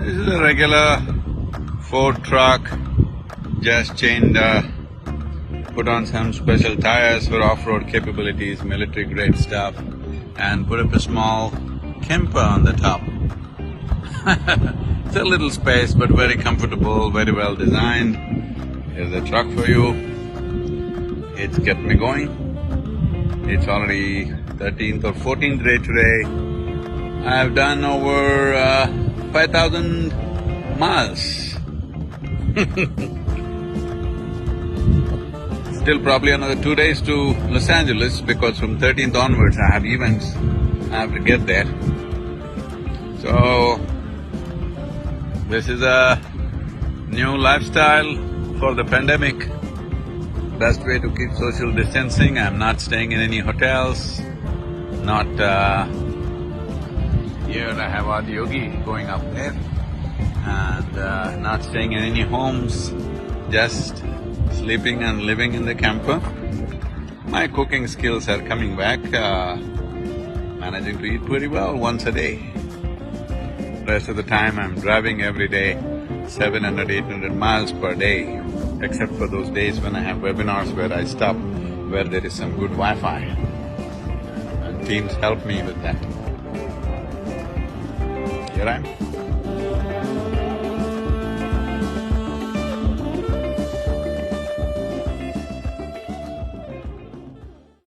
This is a regular Ford truck, just put on some special tires for off-road capabilities, military grade stuff, and put up a small camper on the top. It's a little space but very comfortable, very well designed. Here's the truck for you. It's kept me going. It's already 13th or 14th day today. I've done over 5,000 miles. Still probably another 2 days to Los Angeles because from 13th onwards I have events, I have to get there. So, this is a new lifestyle for the pandemic. Best way to keep social distancing. I'm not staying in any hotels, not… Here I have Adi Yogi going up there, and not staying in any homes, just sleeping and living in the camper. My cooking skills are coming back, managing to eat pretty well once a day. Rest of the time I'm driving every day, 700, 800 miles per day, except for those days when I have webinars where I stop, where there is some good Wi-Fi. And teams help me with that. Here I am.